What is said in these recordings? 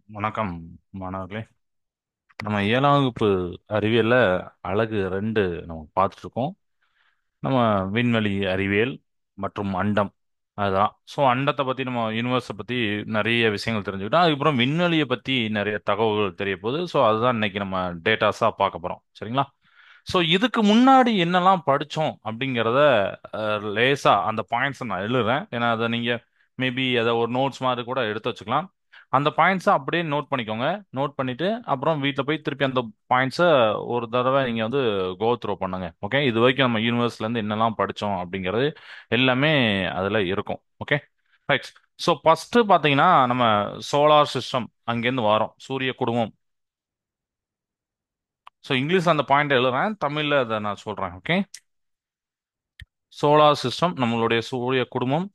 வணக்கம் மாணவர்களே. நம்ம 7ஆம் வகுப்பு அறிவியல்ல அழகு 2 நம்ம பார்த்துட்டு இருக்கோம். நம்ம விண்வெளி அறிவியல் மற்றும் அண்டம். அதுதான். ஸோ அண்டத்தை பற்றி நம்ம யூனிவர்ஸை பற்றி நிறைய விஷயங்கள் தெரிஞ்சுக்கிட்டோம். அதுக்கப்புறம் விண்வெளியை பற்றி நிறைய தகவல்கள் தெரிய போகுது. ஸோ அதுதான் இன்னைக்கு நம்ம டேட்டாஸாக பார்க்க போகிறோம். சரிங்களா? ஸோ இதுக்கு முன்னாடி என்னெல்லாம் படித்தோம் அப்படிங்கிறத லேசா அந்த பாயிண்ட்ஸை நான் எழுதுறேன். ஏன்னா அதை நீங்கள் மேபி அதை ஒரு நோட்ஸ் மாதிரி கூட எடுத்து வச்சுக்கலாம். அந்த பாயிண்ட்ஸை அப்படியே நோட் பண்ணிக்கோங்க. நோட் பண்ணிட்டு அப்புறம் வீட்டில் போய் திருப்பி அந்த பாயிண்ட்ஸை ஒரு தடவை நீங்கள் வந்து கோ த்ரோ பண்ணுங்க. ஓகே, இது வரைக்கும் நம்ம யூனிவர்ஸ்லேருந்து என்னெல்லாம் படித்தோம் அப்படிங்கிறது எல்லாமே அதில் இருக்கும். Okay, right. ஸோ ஃபர்ஸ்ட் பார்த்தீங்கன்னா நம்ம சோலார் சிஸ்டம் அங்கேருந்து வரோம், சூரிய குடும்பம். ஸோ இங்கிலீஷ் அந்த பாயிண்ட் எழுதுறேன், தமிழில் அதை நான் சொல்கிறேன். ஓகே, சோலார் சிஸ்டம் நம்மளுடைய சூரிய குடும்பம்.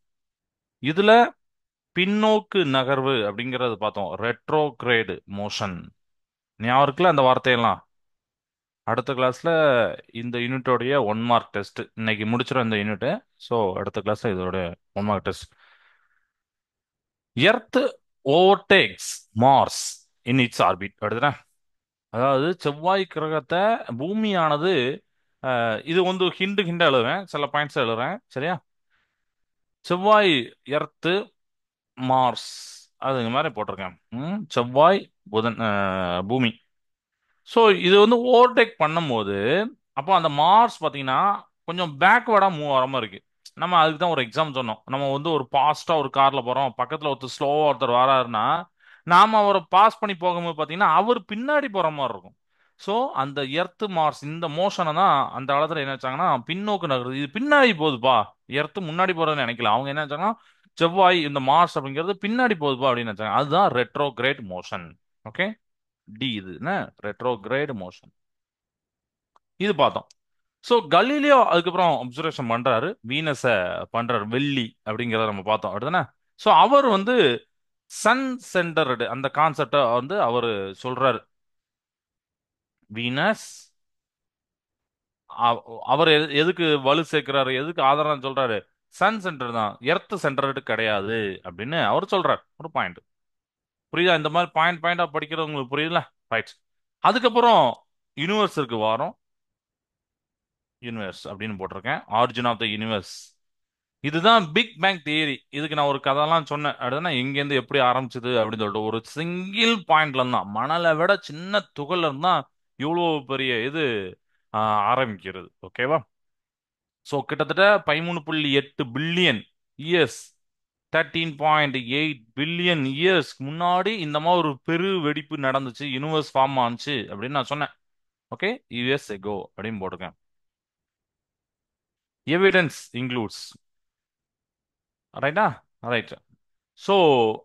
இதுல பின்னோக்கு நகர்வு அப்படிங்கறது பார்த்தோம், ரெட்ரோகிரேடு மோஷன். ஞாபகம் இருக்குல்ல அந்த வார்த்தையெல்லாம்? அடுத்த கிளாஸ்ல இந்த யூனிட்டோடைய 1 மார்க் டெஸ்ட் இன்னைக்கு முடிச்சிடும் இந்த யூனிட். ஸோ அடுத்த கிளாஸ்ல இதோட 1 mark test. Earth overtakes Mars in its orbit. அடுத்த அதாவது செவ்வாய் கிரகத்தை பூமியானது இது வந்து ஹிண்டு ஹிண்டா எழுதுறேன், சில பாயிண்ட்ஸ் எழுதுறேன். சரியா? செவ்வாய், எர்த்து, மார்ஸ், அதுங்க மாதிரி போட்டிருக்கேன். செவ்வாய், புதன், பூமி. ஸோ இது வந்து ஓவர்டேக் பண்ணும்போது அப்போ அந்த மார்ஸ் பார்த்தீங்கன்னா கொஞ்சம் பேக்வேர்டாக மூவ் ஆகிற மாதிரி இருக்கு. நம்ம அதுக்கு தான் ஒரு எக்ஸாம் சொன்னோம். நம்ம வந்து ஒரு ஃபாஸ்ட்டாக ஒரு காரில் போகிறோம், பக்கத்தில் ஒருத்தர் ஸ்லோவாக ஒருத்தர் வராருன்னா நாம் அவரை பாஸ் பண்ணி போகும்போது பார்த்தீங்கன்னா அவர் பின்னாடி போகிற மாதிரி இருக்கும். ஸோ அந்த எர்த்து மார்ஸ் இந்த மோஷனை தான் அந்த காலத்தில் என்ன வச்சாங்கன்னா பின்னோக்கு நகருது, இது பின்னாடி போகுதுப்பா, எர்த்து முன்னாடி போகிறதுன்னு நினைக்கல. அவங்க என்ன வச்சாங்கன்னா செவ்வாய் இந்த மார்ஸ் அப்படிங்கிறது பின்னாடி போகுதுப்பா அப்படின்னு நினைச்சாங்க. அதுதான் ரெட்ரோகிரேட் மோஷன். ஓகே, டி இது என்ன? Retrograde motion. இது பார்த்தோம். ஸோ கலீலியோ அதுக்கப்புறம் அப்சர்வேஷன் பண்றாரு, வீனஸை பண்றாரு, வெள்ளி அப்படிங்கிறத நம்ம பார்த்தோம். அடுத்தானே? ஸோ அவர் வந்து சன் சென்டர்டு அந்த கான்செப்டை வந்து அவர் சொல்றாரு. வீனஸ் அவர் எதுக்கு வலு சேர்க்கிறாரு, எதுக்கு ஆதாரம் சொல்றாரு? சன் சென்டர் தான், எர்த் சென்டர்டு கிடையாது அப்படின்னு அவர் சொல்றாரு. ஒரு பாயிண்ட் புரியுதா? இந்த மாதிரி பாயிண்ட் பாயிண்டா படிக்கிறது உங்களுக்கு புரியுதுல? ரைட். அதுக்கப்புறம் யூனிவர்ஸுக்கு வரோம். யூனிவர்ஸ் அப்படின்னு போட்டிருக்கேன், ஆரிஜின் ஆஃப் த யூனிவர்ஸ். இதுதான் பிக் பேங் தியரி. இதுக்கு நான் ஒரு கதைலாம் சொன்னேன். அடுத்தனா எங்கேருந்து எப்படி ஆரம்பிச்சது அப்படின்னு சொல்லிட்டு ஒரு சிங்கிள் பாயிண்ட்ல இருந்தான், மணலை விட சின்ன துகள்ல இருந்தா இவ்வளோ பெரிய இது ஆரம்பிக்கிறது. ஓகேவா? ஸோ கிட்டத்தட்ட 13.8 பில்லியன் இயர்ஸ், 13.8 பில்லியன் இயர்ஸ் முன்னாடி இந்த மாதிரி ஒரு பெரு வெடிப்பு நடந்துச்சு, யூனிவர்ஸ் ஃபார்ம் ஆனிச்சு அப்படின்னு நான் சொன்னேன். ஓகே, யூஎஸ் எகோ அப்படின்னு போட்டிருக்கேன். Evidence includes. ரைட்டா? ரைட். ஸோ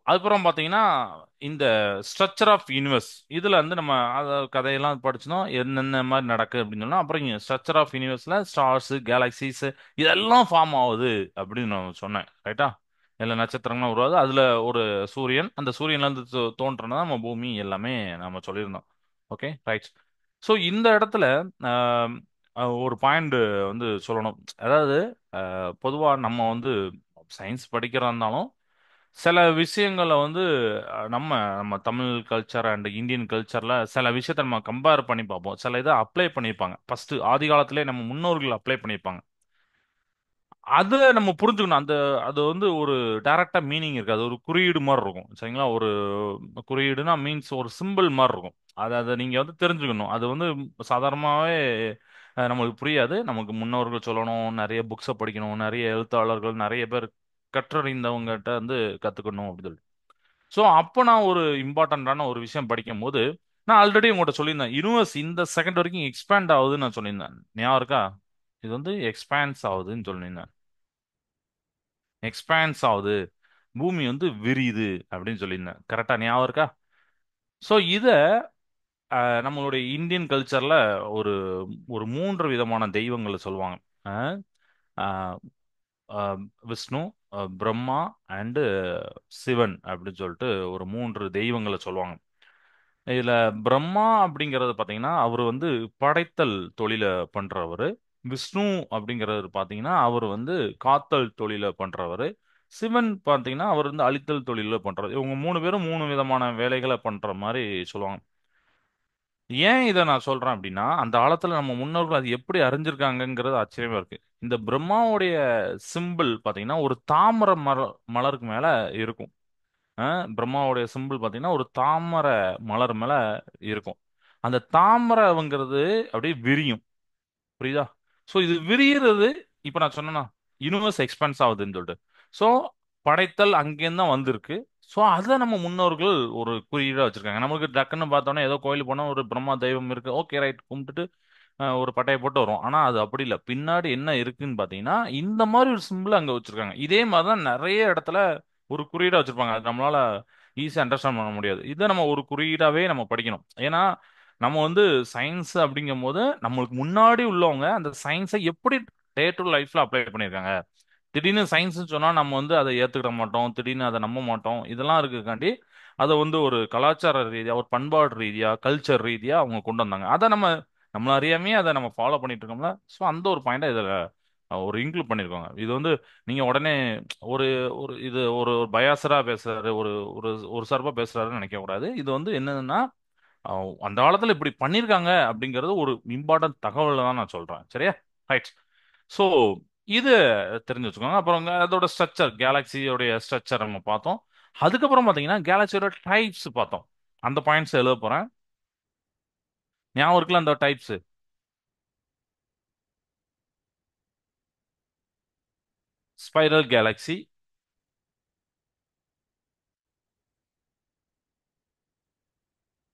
அதுக்கப்புறம் பார்த்தீங்கன்னா இந்த ஸ்ட்ரக்சர் ஆஃப் யூனிவர்ஸ் இதில் வந்து நம்ம அதை கதையெல்லாம் படிச்சோம், என்னென்ன மாதிரி நடக்குது அப்படின்னு சொன்னால். அப்புறம் இங்கே ஸ்ட்ரக்சர் ஆஃப் யூனிவர்ஸில் ஸ்டார்ஸு, கேலக்சிஸ் இதெல்லாம் ஃபார்ம் ஆகுது அப்படின்னு நான் சொன்னேன். ரைட்டா? இல்லை நட்சத்திரங்கள்லாம் உருவாது, அதில் ஒரு சூரியன், அந்த சூரியன்லேருந்து தோன்றுனது நம்ம பூமி, எல்லாமே நம்ம சொல்லியிருந்தோம். Okay, right. ஸோ இந்த இடத்துல ஆம், ஒரு பாயிண்ட் வந்து சொல்லணும். அதாவது பொதுவாக நம்ம வந்து சயின்ஸ் படிக்கிறதா இருந்தாலும் சில விஷயங்களை வந்து நம்ம நம்ம தமிழ் கல்ச்சர் அண்ட் இந்தியன் கல்ச்சர்ல சில விஷயத்த நம்ம கம்பேர் பண்ணி பார்ப்போம். சில இதை அப்ளை பண்ணியிருப்பாங்க, ஃபர்ஸ்ட் ஆதி காலத்திலே நம்ம முன்னோர்கள் அப்ளை பண்ணியிருப்பாங்க. அதை நம்ம புரிஞ்சுக்கணும். அது வந்து ஒரு டைரக்டா மீனிங் இருக்கு, அது ஒரு குறியீடு மாதிரி இருக்கும். சரிங்களா? ஒரு குறியீடுனா மீன்ஸ் ஒரு சிம்பிள் மாதிரி இருக்கும். அதை நீங்க வந்து தெரிஞ்சுக்கணும். அது வந்து சாதாரணமாகவே நம்மளுக்கு புரியாது. நமக்கு முன்னோர்கள் சொல்லணும், நிறைய புக்ஸை படிக்கணும், நிறைய எழுத்தாளர்கள் நிறைய பேர் கற்றறிந்தவங்ககிட்ட வந்து கத்துக்கணும் அப்படின்னு சொல்லி. ஸோ அப்போ நான் ஒரு இம்பார்ட்டண்ட்டான ஒரு விஷயம் படிக்கும் போது நான் ஆல்ரெடி உங்கள்கிட்ட சொல்லியிருந்தேன், யூனிவர்ஸ் இந்த செகண்ட் வரைக்கும் எக்ஸ்பேண்ட் ஆகுதுன்னு நான் சொல்லியிருந்தேன். ஞாபகம் இருக்கா? இது வந்து எக்ஸ்பேன்ஸ் ஆகுதுன்னு சொல்லியிருந்தேன். எக்ஸ்பேன்ஸ் ஆகுது, பூமி வந்து விரியுது அப்படின்னு சொல்லியிருந்தேன். கரெக்டா ஞாபகம் இருக்கா? ஸோ இதை நம்மளுடைய இந்தியன் கல்ச்சர்ல ஒரு ஒரு 3 விதமான தெய்வங்களை சொல்லுவாங்க. அஹ், அஹ், அஹ், விஷ்ணு, பிரம்மா அண்டு சிவன் அப்படின்னு சொல்லிட்டு ஒரு 3 தெய்வங்களை சொல்லுவாங்க. இதுல பிரம்மா அப்படிங்கிறது பாத்தீங்கன்னா அவர் வந்து படைத்தல் தொழிலை பண்றவர். விஷ்ணு அப்படிங்கிறது பாத்தீங்கன்னா அவர் வந்து காத்தல் தொழிலை பண்றவர். சிவன் பார்த்தீங்கன்னா அவர் வந்து அழித்தல் தொழில பண்றாரு. இவங்க மூணு பேரும் மூணு விதமான வேலைகளை பண்ற மாதிரி சொல்லுவாங்க. ஏன் இதை நான் சொல்றேன் அப்படின்னா, அந்த காலத்துல நம்ம முன்னோர்கள் அது எப்படி அறிஞ்சிருக்காங்கங்கிறது ஆச்சரியமா இருக்கு. இந்த பிரம்மாவுடைய சிம்பிள் பாத்தீங்கன்னா ஒரு தாமரை மலருக்கு மேல இருக்கும். பிரம்மாவுடைய சிம்பிள் பாத்தீங்கன்னா ஒரு தாமரை மலர் மேல இருக்கும். அந்த தாமரைங்கிறது அப்படியே விரியும். புரியுதா? சோ இது விரியிறது, இப்ப நான் சொன்னேன்னா யூனிவர்ஸ் எக்ஸ்பான்ஸ் ஆகுதுன்னு சொல்லிட்டு. சோ படைத்தல் அங்கேருந்து தான் வந்திருக்கு. சோ அதை நம்ம முன்னோர்கள் ஒரு குறியீடா வச்சிருக்காங்க. நமக்கு டக்குன்னு பார்த்தோன்னே ஏதோ கோயில் போனா ஒரு பிரம்மா தெய்வம் இருக்கு, ஓகே ரைட், கும்பிட்டுட்டு ஒரு பட்டையை போட்டு வரும். ஆனா அது அப்படி இல்லை. பின்னாடி என்ன இருக்குன்னு பாத்தீங்கன்னா இந்த மாதிரி ஒரு சிம்பிள் அங்க வச்சிருக்காங்க. இதே மாதிரிதான் நிறைய இடத்துல ஒரு குறியீடா வச்சிருப்பாங்க. அது நம்மளால ஈஸியா அண்டர்ஸ்டாண்ட் பண்ண முடியாது. இதை நம்ம ஒரு குறியீடாவே நம்ம படிக்கணும். ஏன்னா நம்ம வந்து சயின்ஸ் அப்படிங்கும் போது நம்மளுக்கு முன்னாடி உள்ளவங்க அந்த சயின்ஸை எப்படி டே டு லைஃப்ல அப்ளை பண்ணியிருக்காங்க. திடீர்னு சயின்ஸ் சொன்னா நம்ம வந்து அதை ஏத்துக்கிட மாட்டோம், திடீர்னு அதை நம்ப மாட்டோம். இதெல்லாம் இருக்குக்காண்டி அதை வந்து ஒரு கலாச்சார ரீதியா, ஒரு பண்பாடு ரீதியா, கல்ச்சர் ரீதியா அவங்க கொண்டு வந்தாங்க. அதை நம்மள அறியாமையே அதை நம்ம ஃபாலோ பண்ணிட்டு இருக்கோம்ல. ஸோ அந்த ஒரு பாயிண்டா இதுல ஒரு இன்க்ளூட் பண்ணிருக்காங்க. இது வந்து நீங்க உடனே ஒரு ஒரு இது ஒரு பயாசரா பேசுறாரு, ஒரு ஒரு ஒரு சார்பா பேசுறாருன்னு நினைக்க கூடாது. இது வந்து என்னதுன்னா அந்த காலத்துல இப்படி பண்ணிருக்காங்க அப்படிங்கிறது ஒரு இம்பார்ட்டன்ட் தகவல் தான் நான் சொல்றேன். சரியா? ரைட். ஸோ இது தெரிஞ்சு வச்சுக்கோங்க. அப்புறம் அதோட ஸ்ட்ரக்சர், கேலக்சியோடைய ஸ்ட்ரக்சர் நம்ம பார்த்தோம். அதுக்கப்புறம் பாத்தீங்கன்னா கேலக்சியோட டைப்ஸ் பார்த்தோம். அந்த பாயிண்ட்ஸ் எழுத போறேன். ஞாபகம் இருக்குல்ல அந்த டைப்ஸ்? Spiral Galaxy.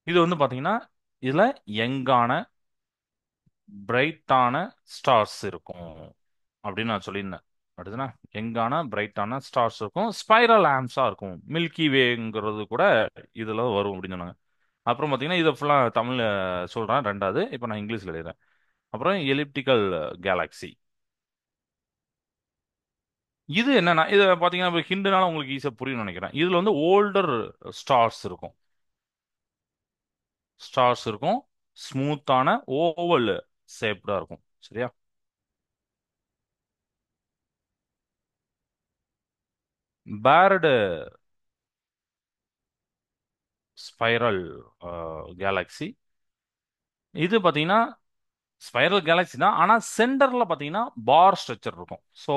இது வந்து பாத்தீங்கன்னா இதுல யங்கான பிரைட்டான ஸ்டார்ஸ் இருக்கும் அப்படின்னு நான் சொல்லியிருந்தேன். அடுத்துனா யங்கான பிரைட்டான ஸ்டார்ஸ் இருக்கும், ஸ்பைரல் ஆம்ஸா இருக்கும். மில்கி வேங்கிறது கூட இதுல வரும் அப்படின்னு சொன்னாங்க. அப்புறம் பாத்தீங்கன்னா இதை ஃபுல்லா தமிழ்ல சொல்றேன் ரெண்டாவது. இப்போ நான் இங்கிலீஷ்ல எழுதுறேன். அப்புறம் எலிப்டிக்கல் கேலக்ஸி. இது என்னன்னா இது பாத்தீங்கன்னா இப்போ ஹிண்டுனால உங்களுக்கு ஈஸியா புரியும்னு நினைக்கிறேன். இதுல வந்து ஓல்டர் ஸ்டார்ஸ் இருக்கும். ஸ்டார்ஸ் இருக்கும், ஸ்மூத்தான ஓவல் ஷேப்டா இருக்கும். சரியா? Bird spiral Galaxy. இது பாத்தீங்கன்னா ஸ்பைரல் கேலக்ஸி தான், ஆனா சென்டர்ல பாத்தீங்கன்னா பார் ஸ்ட்ரக்சர் இருக்கும். ஸோ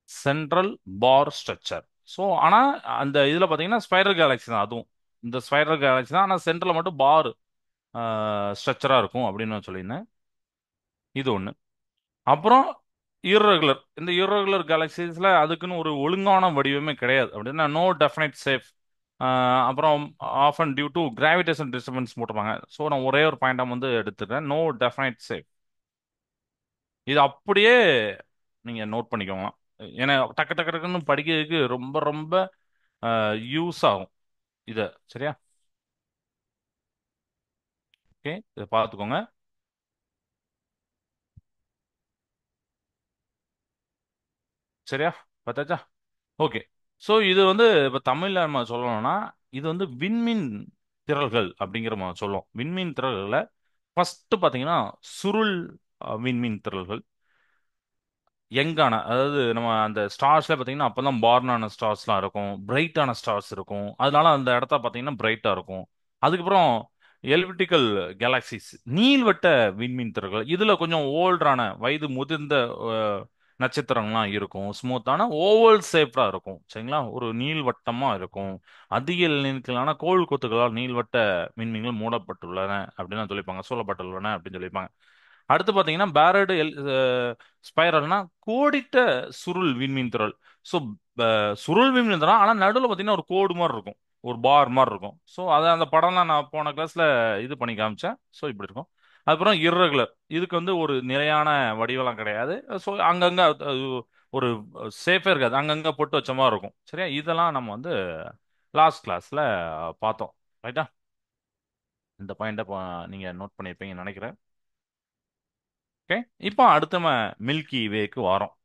சென்ட்ரல் பார் ஸ்ட்ரக்சர். ஸோ ஆனா அந்த இதுல பாத்தீங்கன்னா ஸ்பைரல் கேலக்ஸி தான் அதுவும். இந்த ஸ்பைரல் கேலக்ஸி தான், ஆனா சென்டர்ல மட்டும் பார் ஸ்ட்ரக்சரா இருக்கும் அப்படின்னு நான் சொல்லியிருந்தேன். இது ஒண்ணு. அப்புறம் irregular. இந்த irregular கேலக்சிஸ்ல அதுக்குன்னு ஒரு ஒழுங்கான வடிவமே கிடையாது. அப்படின்னா நோ டெஃபினைட் சேஃப். அப்புறம் often due to gravitation disturbance போட்டிருப்பாங்க. ஸோ நான் ஒரே ஒரு பாயிண்டா வந்து எடுத்துக்கிறேன், நோ டெஃபினைட் சேஃப். இது அப்படியே நீங்க நோட் பண்ணிக்கோங்க. ஏன்னா டக்கு டக்கு டக்குன்னு படிக்கிறதுக்கு ரொம்ப ரொம்ப யூஸ் ஆகும் இத. சரியா? ஓகே, இதை பார்த்துக்கோங்க. சரியா? பார்த்தாச்சா? ஓகே. ஸோ இது வந்து இப்போ தமிழ்ல நம்ம சொல்லணும்னா இது வந்து விண்மீன் திரள்கள் அப்படிங்கிற மாதிரி சொல்லுவோம். விண்மீன் திரள்களை ஃபர்ஸ்ட் பார்த்தீங்கன்னா சுருள் விண்மீன் திரள்கள். யங்கான, அதாவது நம்ம அந்த ஸ்டார்ஸ்ல பார்த்தீங்கன்னா அப்பதான் பார்னான ஸ்டார்ஸ்லாம் இருக்கும், பிரைட்டான ஸ்டார்ஸ் இருக்கும். அதனால அந்த இடத்த பார்த்தீங்கன்னா பிரைட்டா இருக்கும். அதுக்கப்புறம் எலிப்டிக்கல் கேலாக்சிஸ், நீள்வட்ட விண்மீன் திரள்கள். இதுல கொஞ்சம் ஓல்டரான வயது முதிர்ந்த நட்சத்திரங்கள்லாம் இருக்கும். ஸ்மூத்தான ஓவல் ஷேப்டா இருக்கும். சரிங்களா? ஒரு நீள்வட்டமா இருக்கும். அதிக எண்ணிக்கையிலான கோள் கொத்துகளால் நீள்வட்ட விண்மீன்கள் மூடப்பட்டுள்ளன அப்படின்னு சொல்லிப்பாங்க, சூழப்பட்டுள்ளன அப்படின்னு சொல்லிப்பாங்க. அடுத்து பாத்தீங்கன்னா பேரடு ஸ்பைரல்னா கோடிட்ட சுருள் விண்மீன் திரள். ஸோ சுருள் விண்மீன் திரள், ஆனா நடுவில் பாத்தீங்கன்னா ஒரு கோடு மாதிரி இருக்கும், ஒரு பார் மாதிரி இருக்கும். ஸோ அதை அந்த படம்லாம் நான் போன கிளாஸ்ல இது பண்ணி காமிச்சேன். ஸோ இப்படி இருக்கும். அப்புறம் irregular. இதுக்கு வந்து ஒரு நிலையான வடிவெல்லாம் கிடையாது. ஸோ அங்கங்க ஒரு சேஃபே இருக்காது, அங்கங்க போட்டு வச்ச மாதிரி இருக்கும். சரியா? இதெல்லாம் நம்ம வந்து லாஸ்ட் கிளாஸ்ல பார்த்தோம். ரைட்டா? இந்த பாயிண்ட நீங்க நோட் பண்ணியிருப்பீங்கன்னு நினைக்கிறேன். ஓகே. இப்போ அடுத்த நம்ம மில்கி வேக்கு வாரோம்.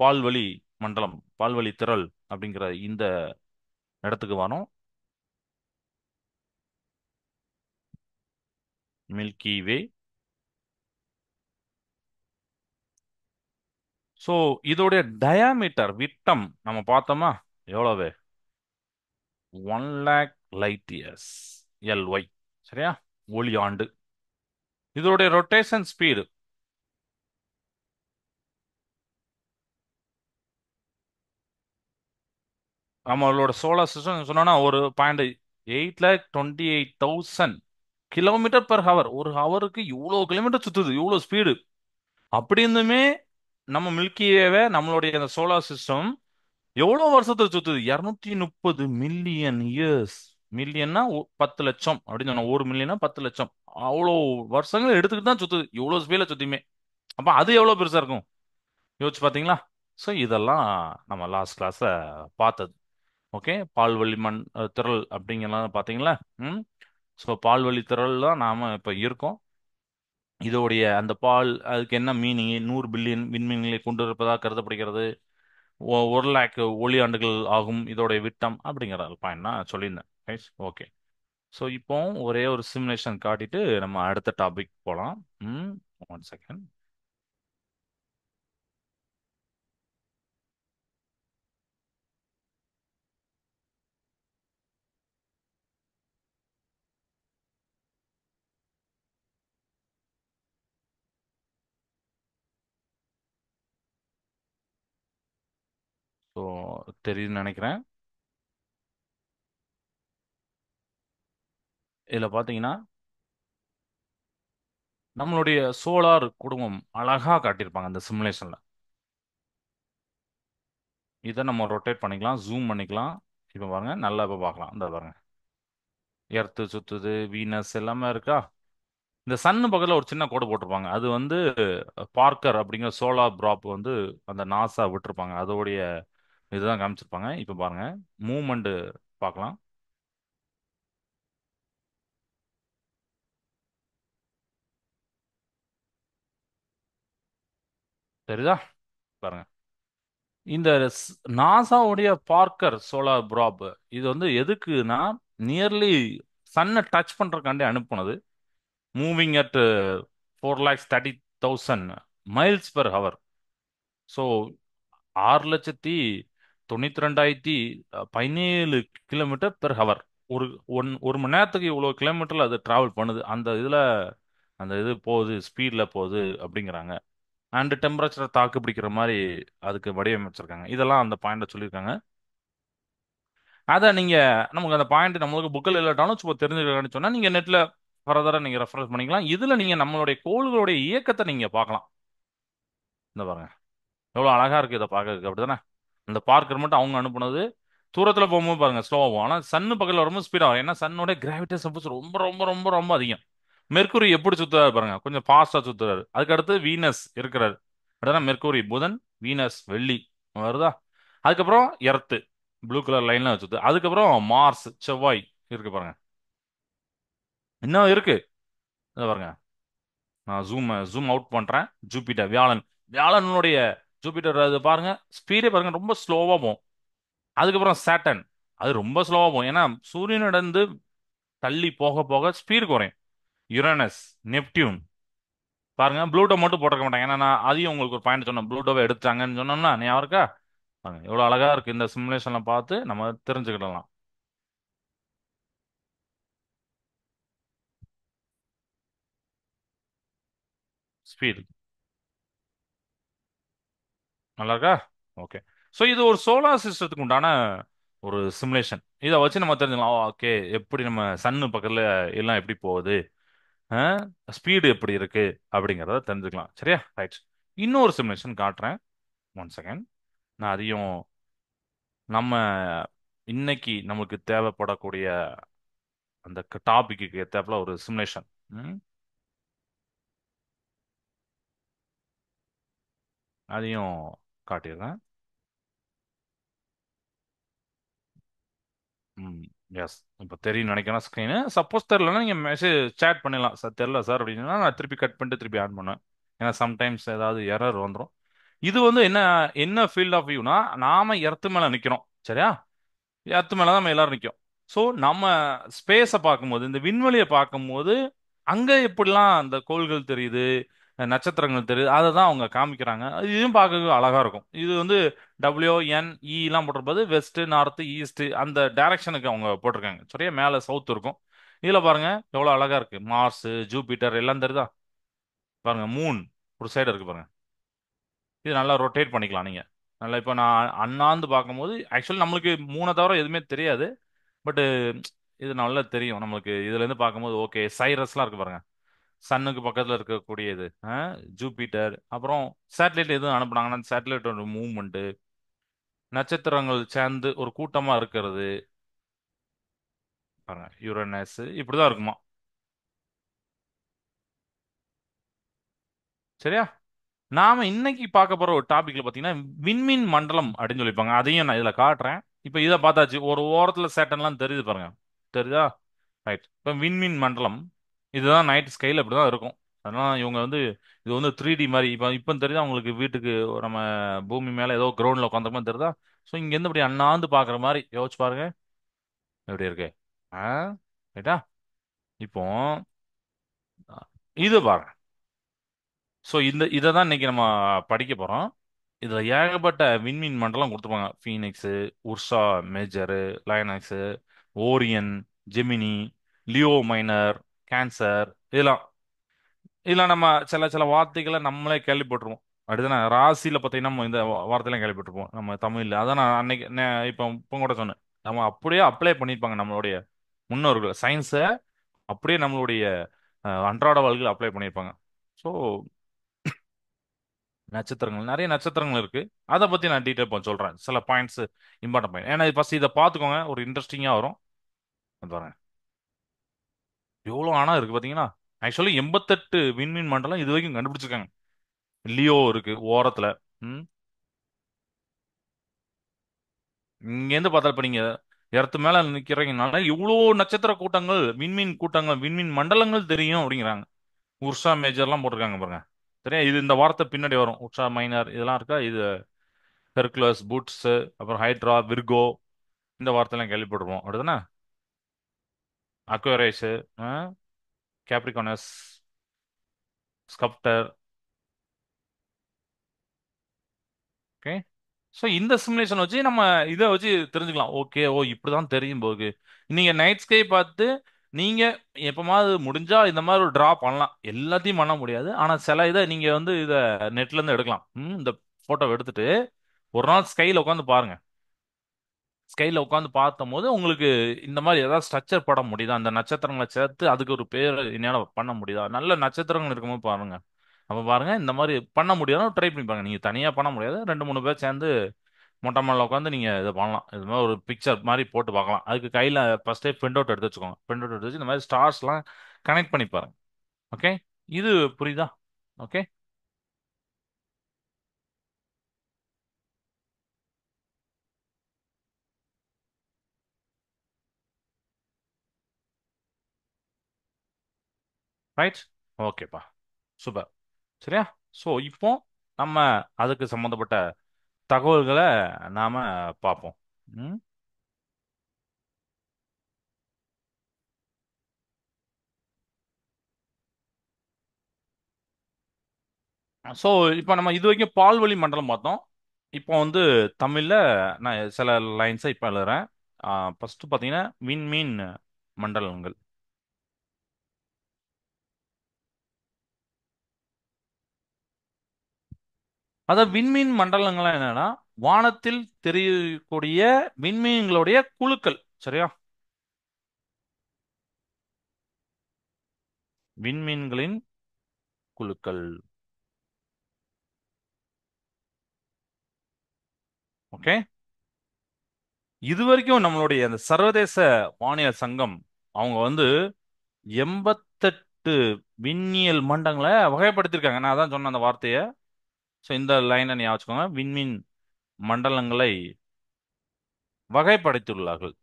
பால்வழி மண்டலம், பால்வழி திரள் அப்படிங்கிற இந்த இடத்துக்கு வரோம். மில்கி வே. ஸோ இதோடைய டயாமீட்டர் விட்டம் நம்ம பார்த்தோமா எவ்வளவு? 1 lakh light years, LY. சரியா? ஒளி ஆண்டு. இதோடைய ரொட்டேஷன் ஸ்பீடு நம்மளோட சோலார் சிஸ்டம் சொன்னோம்னா 1.828,000 கிலோமீட்டர் பெர் ஹவர். ஒரு ஹவருக்கு இவ்வளோ கிலோமீட்டர் சுத்துது, இவ்வளோ ஸ்பீடு. அப்படி இருந்துமே நம்ம மில்கிவே நம்மளுடைய அந்த சோலார் சிஸ்டம் எவ்வளவு வருஷத்துல சுத்துது? 230 மில்லியன் இயர்ஸ். மில்லியன்னா 10 லட்சம் அப்படின்னு சொன்னா, 1 மில்லியனா 10 லட்சம். அவ்வளோ வருஷங்கள் எடுத்துக்கிட்டு தான் சுத்துது, இவ்வளோ ஸ்பீட்ல சுத்தியுமே. அப்ப அது எவ்வளவு பெருசா இருக்கும் யோசிச்சு பாத்தீங்களா? ஸோ இதெல்லாம் நம்ம லாஸ்ட் கிளாஸ்ல பார்த்தது. ஓகே, பால்வழி திரள் அப்படிங்கலாம் பாத்தீங்களா? ம். ஸோ பால்வழி திரள் தான் நாம இப்ப இருக்கோம். இதோடைய அந்த பால் அதுக்கு என்ன மீனிங்? 100 பில்லியன் விண்மீன்களை கொண்டு இருப்பதாக கருதப்படுகிறது. 1 லேக் ஒளி ஆண்டுகள் ஆகும் இதோடைய விட்டம் அப்படிங்கிற பாயிண்ட் நான் சொல்லியிருந்தேன். ஓகே. ஸோ இப்போ ஒரே ஒரு சிமுலேஷன் காட்டிட்டு நம்ம அடுத்த டாபிக் போகலாம். ம். 1 செகண்ட். ஸோ தெரியுதுன்னு நினைக்கிறேன். இதில் பார்த்தீங்கன்னா நம்மளுடைய சோலார் குடும்பம் அழகா காட்டியிருப்பாங்க அந்த சிமுலேஷன்ல. இதை நம்ம ரொட்டேட் பண்ணிக்கலாம், ஜூம் பண்ணிக்கலாம். இப்போ பாருங்க, நல்லா இப்போ பார்க்கலாம். இந்த பாருங்க, எர்த்து சுத்துது, வீனஸ் எல்லாமே இருக்கா. இந்த சன்னு பக்கத்தில் ஒரு சின்ன கோடு போட்டிருப்பாங்க. அது வந்து பார்க்கர் அப்படிங்கிற சோலார் ப்ராப் வந்து அந்த நாசா விட்டுருப்பாங்க. அதோடைய இதுதான் காமிச்சிருப்பாங்க. இப்போ பாருங்க, மூவ்மெண்ட் பார்க்கலாம். தெரியுதா? பாருங்க, இந்த நாசாவுடைய பார்க்கர் சோலார் ப்ராப் இது வந்து எதுக்குன்னா, நியர்லி சன்னை டச் பண்றதுக்காண்டி அனுப்புனது. Moving at 4,30,000 miles per hour. So 6,92,17 kilometre per hour. ஒரு ஒரு மணி நேரத்துக்கு இவ்வளோ கிலோமீட்டர்ல அது டிராவல் பண்ணுது. அந்த இதுல அந்த இது போகுது, ஸ்பீட்ல போகுது அப்படிங்கிறாங்க. அண்ட் டெம்பரேச்சரை தாக்கு பிடிக்கிற மாதிரி அதுக்கு வடிவமைச்சிருக்காங்க. இதெல்லாம் அந்த பாயிண்ட சொல்லியிருக்காங்க. அதை நீங்க நமக்கு அந்த பாயிண்ட் நம்மளுக்கு புக்கில் இல்லாட்டாலும் சும்மா தெரிஞ்சுக்கலாம்னு சொன்னா நீங்க நெட்ல ஃபர்தரா நீங்க ரெஃபரன்ஸ் பண்ணிக்கலாம். இதுல நீங்க நம்மளுடைய கோள்களுடைய இயக்கத்தை நீங்க பார்க்கலாம். இந்த பாருங்க, எவ்வளவு அழகா இருக்கு இதை பார்க்கறதுக்கு, அப்படிதானே? அந்த பார்க்கர் மட்டும் அவங்க அனுப்புனது. தூரத்துல போகும்போது பாருங்க ஸ்லோ ஆகும், ஆனா சன்னு பக்கத்துல வரும்போது ஸ்பீட் ஆகும். ஏன்னா சன்னோட கிராவிடேஷன் ஃபோர்ஸ் ரொம்ப ரொம்ப ரொம்ப ரொம்ப அதிகம். மெர்க்குரி எப்படி சுத்துறாரு பாருங்க, கொஞ்சம் ஃபாஸ்டா சுத்துறாரு. அதுக்கு அடுத்து வீனஸ் இருக்கிறாரு. அப்படின்னா மெர்க்குரி, புதன், வீனஸ், வெள்ளி வருதா. அதுக்கப்புறம் எர்த்து ப்ளூ கலர் லைன்ல வச்சுது. அதுக்கப்புறம் மார்ஸ், செவ்வாய் இருக்கு பாருங்க. இன்னும் இருக்கு. இதை பாருங்க, நான் ஜூம் அவுட் பண்றேன். ஜூபிட்டர், வியாழன். வியாழனுடைய ஜூபிட்டர் அது பாருங்க, ஸ்பீடே பாருங்க ரொம்ப ஸ்லோவா போகும். அதுக்கப்புறம் சேட்டன், அது ரொம்ப ஸ்லோவா போகும். ஏன்னா சூரியனிடந்து தள்ளி போக போக ஸ்பீடு குறையும். யுரேனஸ், நெப்டியூன் பாருங்க. ப்ளூட்டோ மட்டும் போட்டிருக்க மாட்டாங்க. ஏன்னா நான் அதையும் உங்களுக்கு ஒரு பாயிண்ட் சொன்னேன், ப்ளூட்டோவை எடுத்தாங்கன்னு சொன்னோம்னா ஞாபகம் இருக்கா? பாருங்க எவ்வளவு அழகா இருக்கு. இந்த சிமுலேஷன்ல பார்த்து நம்ம தெரிஞ்சுக்கிடலாம். ஸ்பீடு நல்லா இருக்கா? ஓகே. ஸோ இது ஒரு சோலார் சிஸ்டத்துக்கு உண்டான ஒரு சிமுலேஷன். இதை வச்சு நம்ம தெரிஞ்சுக்கலாம். ஓகே, எப்படி நம்ம சன்னு பக்கத்துல எல்லாம் எப்படி போகுது, ஸ்பீடு எப்படி இருக்கு அப்படிங்கிறத தெரிஞ்சுக்கலாம். சரியா? ரைட். இன்னொரு சிமுலேஷன் காட்டுறேன். 1 செகண்ட். நான் அதையும் நம்ம இன்னைக்கு நமக்கு தேவைப்படக்கூடிய அந்த டாபிக்கு ஏத்தாப்புல ஒரு சிமுலேஷன். அதையும் காட்டிடுறேன். ம். எஸ். இப்போ தெரியும் நினைக்கிறேன் ஸ்க்ரீனு. சப்போஸ் தெரிலனா நீங்கள் மெசேஜ் சேட் பண்ணிடலாம். சார் தெரில சார் அப்படின்னா நான் திருப்பி கட் பண்ணிட்டு திருப்பி ஆன் பண்ணுவேன். ஏன்னா சம்டைம்ஸ் ஏதாவது எரர் வந்துடும். இது வந்து என்ன என்ன ஃபீல்ட் ஆஃப் வியூனா, நாம எர்த்து மேல நிக்கிறோம். சரியா? எர்த்து மேல தான் நம்ம எல்லாரும் நிற்கும். ஸோ நம்ம ஸ்பேஸை பார்க்கும்போது, இந்த விண்வெளியை பார்க்கும்போது அங்க எப்படிலாம் அந்த கோள்கள் தெரியுது, நட்சத்திரங்கள் தெரியுது, அதை தான் அவங்க காமிக்கிறாங்க. இதுவும் பார்க்க அழகா இருக்கும். இது வந்து WNE எல்லாம் போட்டிருப்பது வெஸ்ட், நார்த், ஈஸ்ட் அந்த டைரக்ஷனுக்கு அவங்க போட்டிருக்காங்க. சரியா, மேல சவுத் இருக்கும். இதுல பாருங்க எவ்வளவு அழகா இருக்கு. மார்ஸ், ஜூபிட்டர் எல்லாம் தெரியுதா? பாருங்க மூன் ஒரு சைடு இருக்கு பாருங்க. இது நல்லா ரொட்டேட் பண்ணிக்கலாம் நீங்க. நல்லா இப்போ நான் அண்ணாந்து பார்க்கும்போது ஆக்சுவலி நம்மளுக்கு மூணை தவிர எதுவுமே தெரியாது. பட் இது நல்லா தெரியும் நம்மளுக்கு இதுல இருந்து பார்க்கும்போது. ஓகே, சைரஸ்லாம் இருக்கு பாருங்க. சன்னுக்கு பக்கத்துல இருக்கக்கூடியது ஜூபிட்டர். அப்புறம் சேட்டலைட் எதுவும் அனுப்புனாங்கன்னா அந்த சேட்டலைட்டோட மூவ்மெண்ட், நட்சத்திரங்கள் சேர்ந்து ஒரு கூட்டமா இருக்கிறது பாருங்க. யுரேனஸ் இப்படிதான் இருக்குமா. சரியா, நாம இன்னைக்கு பார்க்க போற ஒரு டாபிக்ல பாத்தீங்கன்னா விண்மீன் மண்டலம் அப்படின்னு சொல்லிப்பாங்க. அதையும் நான் இதுல காட்டுறேன். இப்ப இதை பார்த்தாச்சு, ஒரு ஓரத்துல சேட்டன்லாம் தெரியுது பாருங்க. தெரியுதா? ரைட். இப்ப விண்மீன் மண்டலம் இதுதான் நைட் ஸ்கைல இப்படிதான் இருக்கும். அதனால இவங்க வந்து இது வந்து 3D மாதிரி. இப்ப தெரியுதா உங்களுக்கு? வீட்டுக்கு நம்ம பூமி மேல ஏதோ கிரவுண்ட்ல உட்காந்த மாதிரி தெரியுதா? ஸோ இங்க இருந்து இப்படி அண்ணாந்து பாக்குற மாதிரி யோசிச்சு பாருங்க. எப்படி இருக்கு? ஆ, ரைட்டா. இப்போ இது பாருங்க. ஸோ இதை தான் இன்னைக்கு நம்ம படிக்க போறோம். இதுல ஏகப்பட்ட விண்மீன் மண்டலம் கொடுத்துருப்பாங்க. Phoenix, Ursa Major, Lynx, Orion, Gemini, Leo Minor, Cancer. இதெல்லாம் இதெல்லாம் நம்ம சில சில வார்த்தைகளை நம்மளே கேள்விப்பட்டிருப்போம். அப்படிதானே? ராசியில பார்த்தீங்கன்னா நம்ம இந்த வார்த்தையெல்லாம் கேள்விப்பட்டிருப்போம் நம்ம தமிழ்ல. அதான் நான் அன்னைக்கு இப்போ கூட சொன்னேன். நம்ம அப்படியே அப்ளை பண்ணியிருப்பாங்க நம்மளுடைய முன்னோர்கள். சயின்ஸை அப்படியே நம்மளுடைய அன்றாட வாழ்க்கையில் அப்ளை பண்ணியிருப்பாங்க. ஸோ நட்சத்திரங்கள், நிறைய நட்சத்திரங்கள் இருக்கு. அதை பத்தி நான் டீட்டெயில் கொஞ்சம் சொல்றேன். சில பாயிண்ட்ஸ், இம்பார்ட்டன்ட் பாயிண்ட். ஏன்னா ஃபர்ஸ்ட் இதை பார்த்துக்கோங்க, ஒரு இன்ட்ரெஸ்டிங்கா வரும். அது பாருங்க எவ்வளோ ஆனா இருக்கு பாத்தீங்கன்னா. ஆக்சுவலி 88 விண்மீன் மண்டலம் இது வரைக்கும் கண்டுபிடிச்சிருக்காங்க. லியோ இருக்கு ஓரத்துல. ம் இங்கேருந்து பார்த்தா இப்ப நீங்க இடத்து மேல நிக்கிறீங்கனால இவ்வளோ நட்சத்திர கூட்டங்கள், விண்மீன் கூட்டங்கள், விண்மீன் மண்டலங்கள் தெரியும் அப்படிங்கிறாங்க. உர்சா மேஜர்லாம் போட்டிருக்காங்க பாருங்க. சரியா, இது இந்த வார்த்தை பின்னாடி வரும். உர்சா மைனர் இதெல்லாம் இருக்கா? இது ஹெர்குலஸ், பூட்ஸ், அப்புறம் ஹைட்ரா, விர்கோ, இந்த வார்த்தைலாம் கேள்விப்பட்டிருப்போம். அப்படிதானே? அக்வேரேஸ், கேப்ரிகானஸ், ஸ்கப்டர். ஓகே. ஸோ இந்த சிமுலேஷன் வச்சு நம்ம இதை வச்சு தெரிஞ்சுக்கலாம். ஓகே, ஓ இப்படிதான் தெரியும் போது. நீங்க நைட் ஸ்கை பார்த்து நீங்க எப்பமாவது முடிஞ்சா இந்த மாதிரி ஒரு டிரா பண்ணலாம். எல்லாத்தையும் பண்ண முடியாது, ஆனா சில இதை நீங்க வந்து இதை நெட்ல இருந்து எடுக்கலாம். இந்த போட்டோ எடுத்துட்டு ஒரு நாள் ஸ்கைல உட்காந்து பாருங்க. ஸ்கைல உட்காந்து பார்த்தும் போது உங்களுக்கு இந்த மாதிரி ஏதாவது ஸ்ட்ரக்சர் பட முடியுதா, அந்த நட்சத்திரங்களை சேர்த்து அதுக்கு ஒரு பேர் என்னால பண்ண முடியுதா, நல்ல நட்சத்திரங்கள் இருக்கும்போது பாருங்க. அப்ப பாருங்க இந்த மாதிரி பண்ண முடியாதுன்னா ட்ரை பண்ணி பாருங்க. நீங்க தனியா பண்ண முடியாது, ரெண்டு மூணு பேர் சேர்ந்து மொட்டை மாடில உட்காந்து நீங்க இதை பண்ணலாம். இது மாதிரி ஒரு பிக்சர் மாதிரி போட்டு பார்க்கலாம். அதுக்கு கையில ஃபர்ஸ்டே பிரிண்ட் அவுட் எடுத்து வச்சுக்கோங்க. பிரிண்ட் அவுட் எடுத்து வச்சு இந்த மாதிரி ஸ்டார்ஸ்லாம் கனெக்ட் பண்ணி பாருங்க. ஓகே, இது புரியுதா? Okay, right. ஓகேப்பா, சூப்பர். சரியா. ஸோ இப்போ நம்ம அதுக்கு சம்மந்தப்பட்ட தகவல்களை நாம பார்ப்போம். ம் ஸோ இப்போ நம்ம இது வரைக்கும் பால்வழி மண்டலம் பார்த்தோம். இப்போ வந்து தமிழ்ல நான் சில லைன்ஸை இப்போ எழுதுறேன். ஃபர்ஸ்ட் பார்த்தீங்கன்னா விண்மீன் மண்டலங்கள். அதாவது விண்மீன் மண்டலங்கள் என்னன்னா வானத்தில் தெரியக்கூடிய விண்மீன்களுடைய குழுக்கள். சரியா, விண்மீன்களின் குழுக்கள். ஓகே. இது வரைக்கும் நம்மளுடைய அந்த சர்வதேச வானியல் சங்கம் அவங்க வந்து 88 விண்ணியல் மண்டங்களை வகைப்படுத்தியிருக்காங்க. நான் அதான் சொன்ன அந்த வார்த்தையை. ஸோ இந்த லைனை ஞாபகம் வச்சுக்கோங்க. விண்மீன் மண்டலங்களை வகைப்படுத்தியுள்ளார்கள்.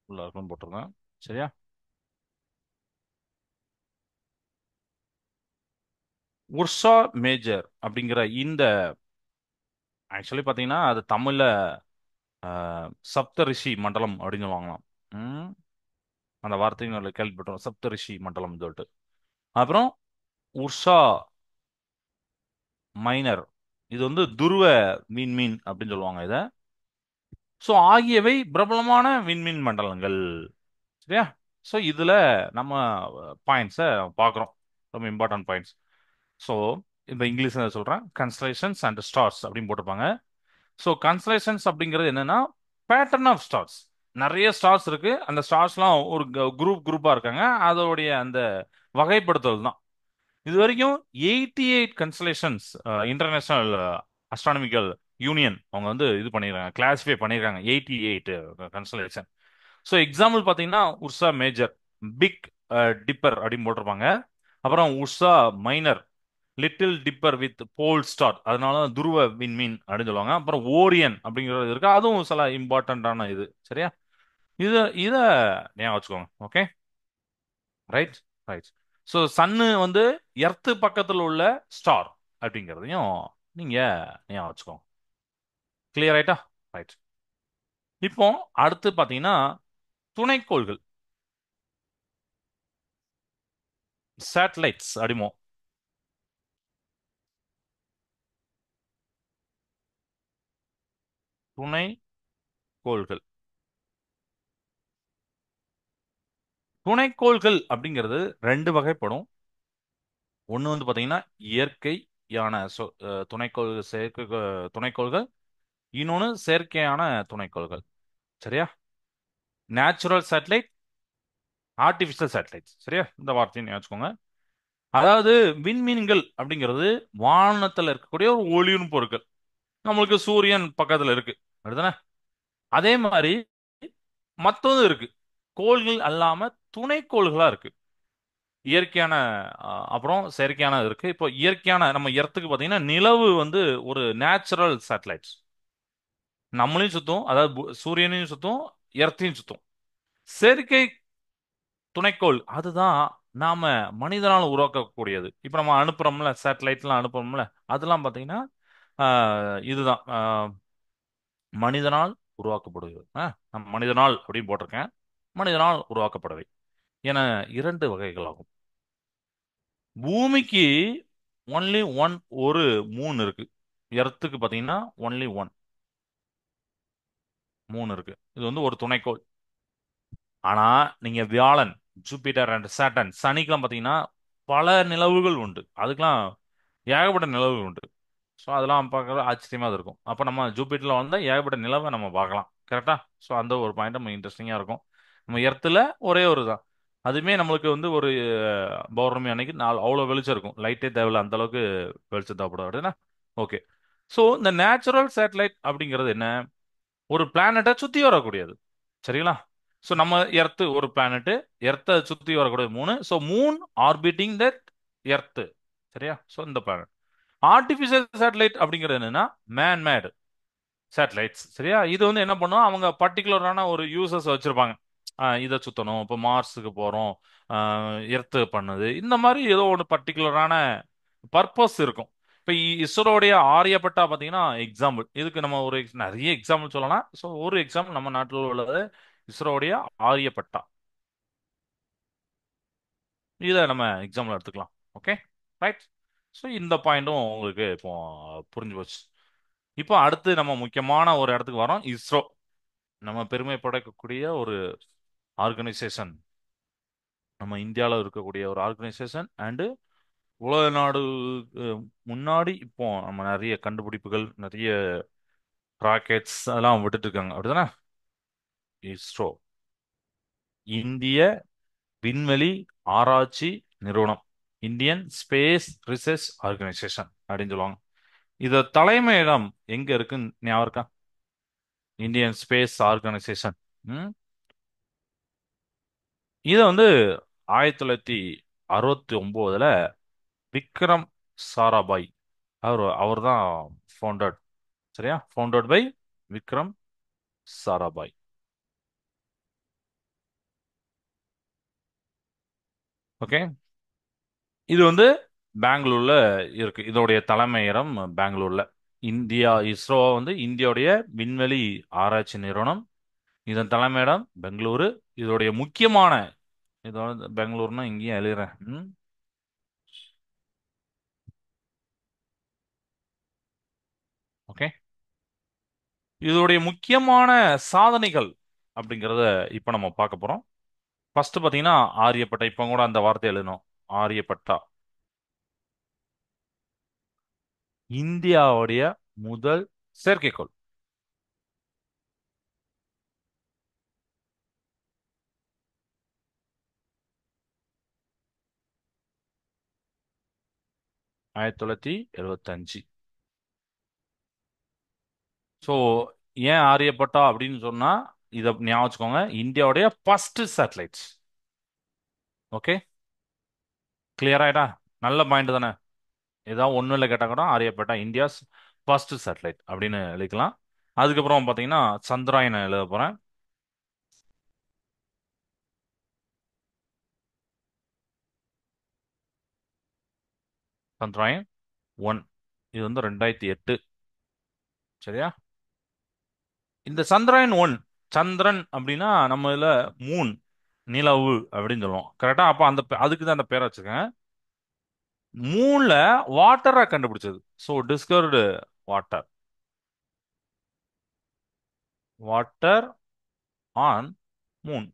உள்ளார்கள் போட்டிருக்கேன். சரியா. உர்சா மேஜர் அப்படிங்கிற இந்த ஆக்சுவலி பார்த்தீங்கன்னா அது தமிழ்ல சப்த ரிஷி மண்டலம் அப்படின்னு சொல்லுவாங்களாம். ம், அந்த வார்த்தையும் நல்ல கேள்விப்பட்டோம், சப்த ரிஷி மண்டலம் சொல்லிட்டு. அப்புறம் உர்ஷா மைனர், இது வந்து துருவ விண்மீன் அப்படின்னு சொல்லுவாங்க இத. ஸோ ஆகியவை பிரபலமான விண்மீன் மண்டலங்கள். சரியா? ஸோ இதுல நம்ம பாயிண்ட்ஸை பார்க்குறோம், ரொம்ப இம்பார்ட்டன்ட் பாயிண்ட்ஸ். ஸோ இப்போ இங்கிலீஷ்ல சொல்றேன், கன்ஸ்டலேஷன்ஸ் அண்ட் ஸ்டார்ஸ் அப்படின்னு போட்டிருப்பாங்க. ஸோ கன்ஸ்டலேஷன்ஸ் அப்படிங்கிறது என்னன்னா பேட்டர்ன் ஆஃப் ஸ்டார்ஸ். நிறைய ஸ்டார்ஸ் இருக்கு, அந்த ஸ்டார்ஸ்லாம் ஒரு குரூப்பா இருக்காங்க, அதோடைய அந்த வகைப்படுத்துதல் தான். இது வரைக்கும் 88 கன்ஸ்டலேஷன்ஸ் இன்டர்நேஷனல் அஸ்ட்ரானமிக்கல் யூனியன் அவங்க வந்து இது பண்ணிருக்காங்க, கிளாசிஃபை பண்ணிருக்காங்க 88 கன்ஸ்டலேஷன். ஸோ எக்ஸாம்பிள் பார்த்தீங்கன்னா உர்சா மேஜர், பிக் டிப்பர் அப்படின்னு போட்டிருப்பாங்க. அப்புறம் Ursa Minor, little dipper with pole star, அதனால துருவ விண்மீன் அப்படின்னு சொல்லுவாங்க. அப்புறம் ஓரியன் அப்படிங்கிறது இருக்கு, அதுவும் சில இம்பார்ட்டன்டான இது. சரியா? இத இத ஞாபகம் வச்சுக்கோங்க. Okay, right, right. ஸோ சன்னு வந்து எர்த்து பக்கத்தில் உள்ள ஸ்டார் அப்படிங்கிறதையும் நீங்க ஞாபகம் வச்சுக்கோங்க. கிளியர் ஆயிட்டா? ரைட். இப்போ அடுத்து பாத்தீங்கன்னா துணைக்கோள்கள், சேட்டலைட்ஸ் அடிமோ. துணைக்கோள்கள், துணைக்கோள்கள் அப்படிங்கிறது ரெண்டு வகைப்படும். ஒன்று வந்து பாத்தீங்கன்னா இயற்கையான துணைக்கோள்கள், இன்னொன்று செயற்கையான துணைக்கோள்கள். சரியா? Natural satellite, artificial satellite. சரியா? இந்த வார்த்தையை ஞாபகம் வச்சுக்கோங்க. அதாவது விண்மீன்கள் அப்படிங்கிறது வானத்துல இருக்கக்கூடிய ஒரு ஒளிரும் பொருட்கள். நம்மளுக்கு சூரியன் பக்கத்துல இருக்கு, அப்படிதானே? அதே மாதிரி மத்ததும் இருக்கு, கோள்கள் அல்லாம துணைக்கோள்களா இருக்கு. இயற்கையான அப்புறம் செயற்கையான இருக்கு. இப்போ இயற்கையான நம்ம எர்த்துக்கு பாத்தீங்கன்னா நிலவு வந்து ஒரு நேச்சுரல் சேட்டலைட். நம்மளையும் சுத்தும், அதாவது சூரியனையும் சுத்தும், எர்த்தையும் சுத்தும். செயற்கை துணைக்கோள் அதுதான் நாம மனிதனால் உருவாக்கக்கூடியது. இப்போ நம்ம அனுப்புறோம்ல, சேட்டலைட்லாம் அனுப்புறோம்ல, அதெல்லாம் பாத்தீங்கன்னா இதுதான் மனிதனால் உருவாக்கப்படுகிறது. நம்ம மனிதனால் அப்படின்னு போட்டிருக்கேன், மனிதனால் உருவாக்கப்படவை என இரண்டு வகைகள் ஆகும். பூமிக்கு ஒன்லி ஒன், ஒரு மூன் இருக்கு. எர்த்துக்கு பாத்தீங்கன்னா ஒன்லி ஒன் மூன் இருக்கு. இது வந்து ஒரு துணைக்கோள். ஆனா நீங்க வியாழன், ஜூபிட்டர் அண்ட் சாட்டர்ன், சனிக்கெல்லாம் பாத்தீங்கன்னா பல நிலவுகள் உண்டு. அதுக்கெல்லாம் ஏகப்பட்ட நிலவுகள் உண்டு. ஸோ அதெல்லாம் பார்க்கறது ஆச்சரியமா தான் இருக்கும். அப்போ நம்ம ஜூபிட்டர்ல வந்து ஏகப்பட்ட நிலவை நம்ம பார்க்கலாம். கரெக்டா? ஸோ அந்த ஒரு பாயிண்ட் நம்ம இன்ட்ரெஸ்டிங்கா இருக்கும். நம்ம எர்த்துல ஒரே ஒரு தான், அதுவுமே நம்மளுக்கு வந்து ஒரு பௌர்ணமி அன்னைக்கு நாள் அவ்வளோ வெளிச்சம் இருக்கும், லைட்டே தேவையில்ல அந்த அளவுக்கு வெளிச்சம் தேவைப்படும், அப்படின்னா. ஓகே. ஸோ இந்த நேச்சுரல் சேட்டலைட் அப்படிங்கிறது என்ன? ஒரு பிளானட்டை சுத்தி வரக்கூடியது. சரிங்களா? ஸோ நம்ம எர்த்து ஒரு பிளானட், எர்த்தை சுத்தி வரக்கூடிய மூணு. So Moon orbiting that earth. சரியா? ஸோ இந்த பிளானட். ஆர்டிஃபிஷியல் சேட்டலைட் அப்படிங்கிறது என்னன்னா மேன் மேடு சேட்டலைட்ஸ். சரியா? இது வந்து என்ன பண்ணும், அவங்க பர்டிகுலரான ஒரு யூசர்ஸ் வச்சிருப்பாங்க. இதை சுத்தணும், இப்போ மார்ஸுக்கு போறோம், எர்த்து பண்ணுது, இந்த மாதிரி ஏதோ ஒரு பர்டிகுலரான பர்பஸ் இருக்கும். இப்போ இஸ்ரோடைய ஆரியப்பட்டா பார்த்தீங்கன்னா எக்ஸாம்பிள், இதுக்கு நம்ம ஒரு நிறைய எக்ஸாம்பிள் சொல்லலாம். ஸோ ஒரு எக்ஸாம்பிள் நம்ம நாட்டில் உள்ளது இஸ்ரோடைய ஆரியப்பட்டா. இதை நம்ம எக்ஸாம்பிள் எடுத்துக்கலாம். Okay, right. ஸோ இந்த பாயிண்ட்டும் உங்களுக்கு இப்போ புரிஞ்சு போச்சு. இப்போ அடுத்து நம்ம முக்கியமான ஒரு இடத்துக்கு வரோம், இஸ்ரோ. நம்ம பெருமை படைக்கக்கூடிய ஒரு ஆர்கனைசேஷன், நம்ம இந்தியாவில் இருக்கக்கூடிய ஒரு ஆர்கனைசேஷன். அண்டு உலக நாடு முன்னாடி இப்போ நம்ம நிறைய கண்டுபிடிப்புகள், நிறைய ராக்கெட்ஸ் அதெல்லாம் விட்டுட்டு இருக்காங்க, அப்படிதானே? இஸ்ரோ, இந்திய விண்வெளி ஆராய்ச்சி நிறுவனம், இந்தியன் ஸ்பேஸ் ரிசர்ச் ஆர்கனைசேஷன் அப்படின்னு சொல்லுவாங்க. இத தலைமையிடம் எங்க இருக்குன்னு ஞாபகம் இருக்கா? Indian space organisation. இதை வந்து 1969 விக்ரம் சாராபாய், அவர் தான் ஃபவுண்டட். சரியா? Founded by Vikram Sarabhai. Okay. இது வந்து பெங்களூர்ல இருக்கு, இதோடைய தலைமையிடம் பெங்களூர்ல. இந்தியா இஸ்ரோ வந்து இந்தியாவுடைய விண்வெளி ஆராய்ச்சி நிறுவனம். இதன் தலைமையிடம் பெங்களூரு. இதோடைய முக்கியமான இது பெங்களூர்னா இங்கேயும் எழுதுறேன். ஓகே. இதோடைய முக்கியமான சாதனைகள் அப்படிங்கிறத இப்ப நம்ம பார்க்க போறோம். ஃபர்ஸ்ட் பாத்தீங்கன்னா ஆரியப்பட்டா. இப்ப கூட அந்த வார்த்தை எழுதணும். ஆரியப்பட்டா இந்தியாவுடைய முதல் செயற்கைக்கோள். 1975. ஸோ ஏன் ஆரியப்பட்டா அப்படின்னு சொன்னா இதை ஞாபகம் வச்சுக்கோங்க. இந்தியாவுடைய ஃபர்ஸ்ட் சேட்டலைட்ஸ். ஓகே. கிளியர் ஆயிட்டா? நல்ல பாயிண்ட் தானே. ஏதாவது ஒன்றும் இல்லை கேட்டால் கூட ஆரியப்பட்டா இந்தியாஸ் ஃபர்ஸ்ட் சேட்டலைட் அப்படின்னு எழுதிக்கலாம். அதுக்கப்புறம் பார்த்தீங்கன்னா சந்திராயன் எழுத போகிறேன். சந்திராயன் 1. இது வந்து 2008. சரியா? இந்த சந்திராயன் 1, சந்திரன் அப்படின்னா நம்ம இதுல மூன், நிலவு அப்படின்னு சொல்லுவோம். கரெக்டா? அப்ப அதுக்கு தான் அந்த பேரை வச்சிருக்கேன். மூன்ல வாட்டரை கண்டுபிடிச்சது. So discovered water. Water on Moon.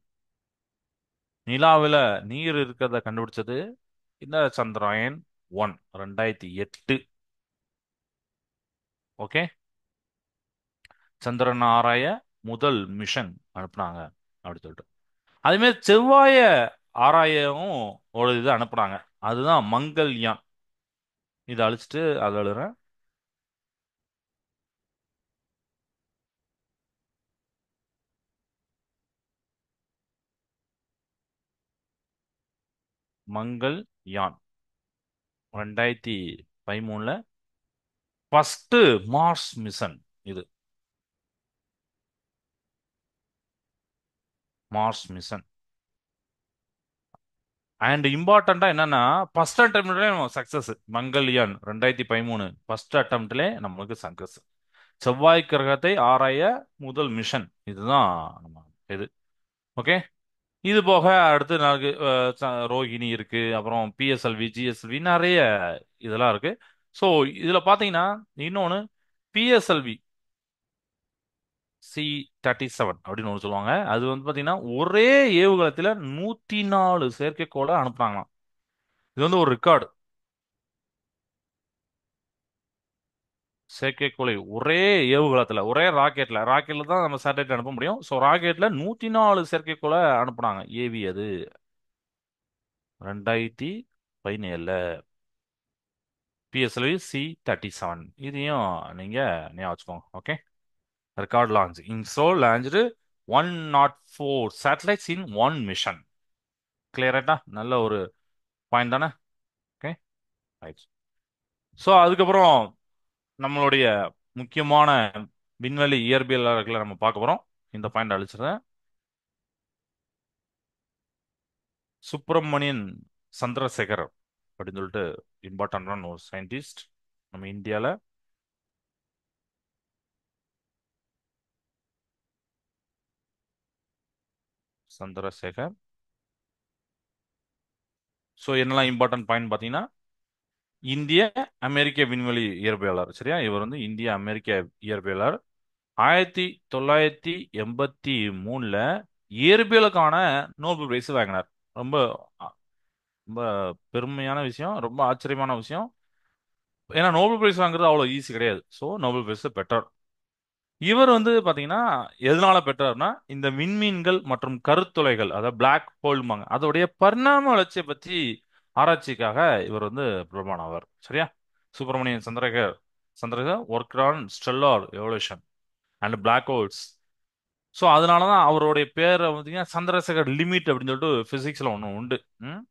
நிலாவில் நீர் இருக்கிறத கண்டுபிடிச்சது இந்த சந்திராயன் 1, 2008. ஓகே. சந்திரன் ஆராய முதல் மிஷன் அனுப்புனாங்க அப்படின்னு சொல்லிட்டு. அதே மாதிரி செவ்வாய ஆராயவும் ஒரு இது அனுப்புனாங்க. அதுதான் மங்கள்யான். இதை அழிச்சிட்டு அதை எழுதுறேன். மங்கள்யான் 2013. ஃபர்ஸ்ட் மார்ஸ் மிஷன் இது. Mars mission. அண்ட் இம்பார்ட்டண்டா என்னன்னா ஃபர்ஸ்ட் அட்டம்ப்ட்லேயே சக்சஸ். மங்கள்யான் 2013 ஃபர்ஸ்ட் அட்டம்ப்ட்லே நம்மளுக்கு சக்சஸ். செவ்வாய் கிரகத்தை ஆராய முதல் மிஷன் இதுதான் நம்ம இது. ஓகே. இது போக அடுத்து நமக்கு ரோஹிணி இருக்கு. அப்புறம் பிஎஸ்எல்வி, ஜிஎஸ்எல்வி நிறைய இதெல்லாம் இருக்கு. ஸோ இதுல பாத்தீங்கன்னா இன்னொன்னு பிஎஸ்எல்வி C-37 அப்படின்னு ஒன்று சொல்லுவாங்க. அது வந்து பாத்தீங்கன்னா ஒரே ஏவுகணத்துல 104 செயற்கைக்கோளை அனுப்புனாங்களாம். இது வந்து ஒரு ரெக்கார்டு. செயற்கைக்கோளை ஒரே ஏவுகணத்துல ஒரே ராக்கெட்ல தான் நம்ம சேட்டலைட் அனுப்ப முடியும். ஸோ ராக்கெட்ல 104 செயற்கைக்கோளை அனுப்புனாங்க. ஏவி அது 2017. PSLV C-37. இதையும் நீங்க ஞாபகம் வச்சுக்கோங்க. Okay. Record launch ISRO launched 104 satellites in one mission. கிளியரா? நல்ல ஒரு பாயிண்ட் தானே. ஓகே. ரைட். ஸோ அதுக்கப்புறம் நம்மளுடைய முக்கியமான விண்வெளி இயற்பியலாளர்களை நம்ம பார்க்க போறோம். இந்த பாயிண்ட் அழிச்சிடுறேன். சுப்பிரமணியன் சந்திரசேகர் அப்படின்னு சொல்லிட்டு இம்பார்ட்டன்டான ஒரு சயின்டிஸ்ட் நம்ம இந்தியால. சந்திரசேகர். ஸோ என்னெல்லாம் இம்பார்ட்டன்ட் பாயிண்ட் பார்த்தீங்கன்னா இந்திய அமெரிக்க விண்வெளி இயற்பியலாளர். சரியா? இவர் வந்து இந்திய அமெரிக்க இயற்பியலாளர். 1983 இயற்பியலுக்கான நோபல் பிரைஸ் வாங்கினார். ரொம்ப ரொம்ப பெருமையான விஷயம். ரொம்ப ஆச்சரியமான விஷயம். ஏன்னா நோபல் பிரைஸ் வாங்குறது அவ்வளவு ஈஸி கிடையாது. ஸோ நோபல் பிரைஸ் பெற்றார். இவர் வந்து பாத்தீங்கன்னா எதனால பெற்றார்னா இந்த விண்மீன்கள் மற்றும் கருத்துளைகள், அதாவது பிளாக் ஹோல்மாங்க, அதோடைய பரிணாம வளர்ச்சியை பற்றி ஆராய்ச்சிக்காக இவர் வந்து பிரபலமானவர். சரியா? Subramanian Chandrasekhar work on stellar evolution and black holes. So அதனால தான் அவருடைய பேரை பார்த்தீங்கன்னா சந்திரசேகர் லிமிட் அப்படின்னு சொல்லிட்டு பிசிக்ஸ்ல ஒன்று உண்டு. ம்?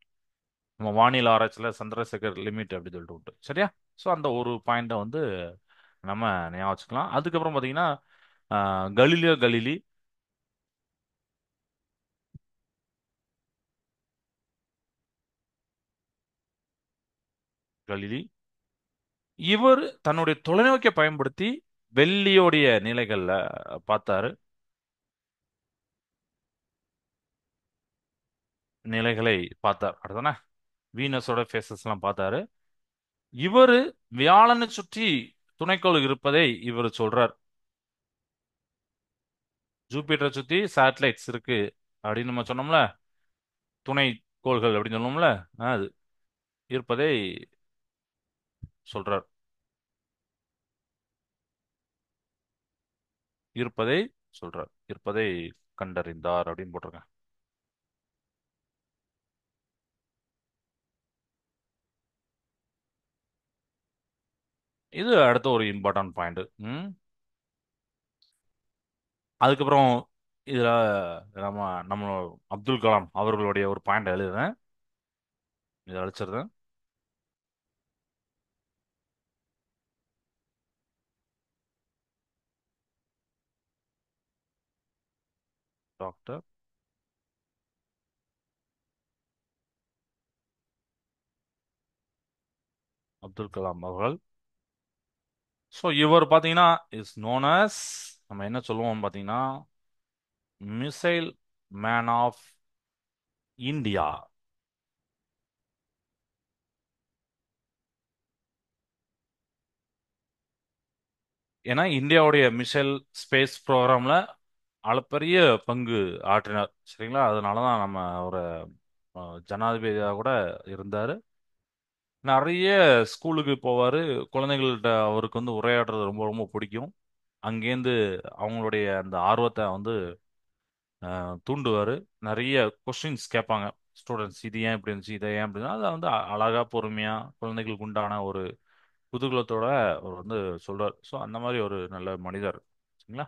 நம்ம வானிலை ஆராய்ச்சியில் சந்திரசேகர் லிமிட் அப்படின்னு சொல்லிட்டு உண்டு. சரியா? ஸோ அந்த ஒரு பாயிண்ட்டை வந்து நம்ம ஞாபகம் வச்சுக்கலாம். அதுக்கப்புறம் பார்த்தீங்கன்னா கலீலியோ கலீலி. கலிலி இவர் தன்னுடைய தொலைநோக்கியை பயன்படுத்தி வெள்ளியோடைய நிலைகள்ல பார்த்தாரு. நிலைகளை பார்த்தார் அடுத்தானே. வீனஸோட ஃபேஸஸ் எல்லாம் பார்த்தாரு. இவரு வியாழனை சுற்றி துணைக்கோள் இருப்பதை இவர் சொல்றார். ஜூபிட்டரை சுத்தி சேட்டலைட்ஸ் இருக்கு அப்படின்னு நம்ம சொன்னோம்ல, துணை கோள்கள் அப்படின்னு சொன்னோம்ல, அது இருப்பதை சொல்றார். இருப்பதை சொல்றார். இருப்பதை கண்டறிந்தார் அப்படின்னு போட்டிருக்கேன். இது அடுத்த ஒரு இம்பார்ட்டன்ட் பாயிண்ட். ம். அதுக்கப்புறம் இதுல நம்ம நம்ம அப்துல் கலாம் அவர்களுடைய ஒரு பாயிண்ட் எழுதுறேன். இதை அழிச்சிருந்தேன். டாக்டர் அப்துல் கலாம் அவர்கள். ஸோ இவர் பார்த்தீங்கன்னா இஸ் நோன் as, நம்ம என்ன சொல்லுவோம் பார்த்தீங்கன்னா, மிசைல் மேன் ஆஃப் இந்தியா. ஏன்னா இந்தியாவுடைய மிசைல் ஸ்பேஸ் ப்ரோக்ராம்ல அளப்பரிய பங்கு ஆற்றினார். சரிங்களா? அதனால தான் நம்ம ஒரு ஜனாதிபதியாக கூட இருந்தார். நிறைய ஸ்கூலுக்கு போவார். குழந்தைகள்கிட்ட அவருக்கு வந்து உரையாடுறது ரொம்ப ரொம்ப பிடிக்கும். அங்கேருந்து அவங்களுடைய அந்த ஆர்வத்தை வந்து தூண்டுவார். நிறைய கொஸ்டின்ஸ் கேட்பாங்க ஸ்டூடெண்ட்ஸ். இது ஏன் இப்படி இருந்துச்சு, இதை ஏன் இப்படி அதை வந்து அழகா பொறுமையா குழந்தைகளுக்கு உண்டான ஒரு குதூகலத்தோட அவர் வந்து சொல்றார். ஸோ அந்த மாதிரி ஒரு நல்ல மனிதர். சரிங்களா?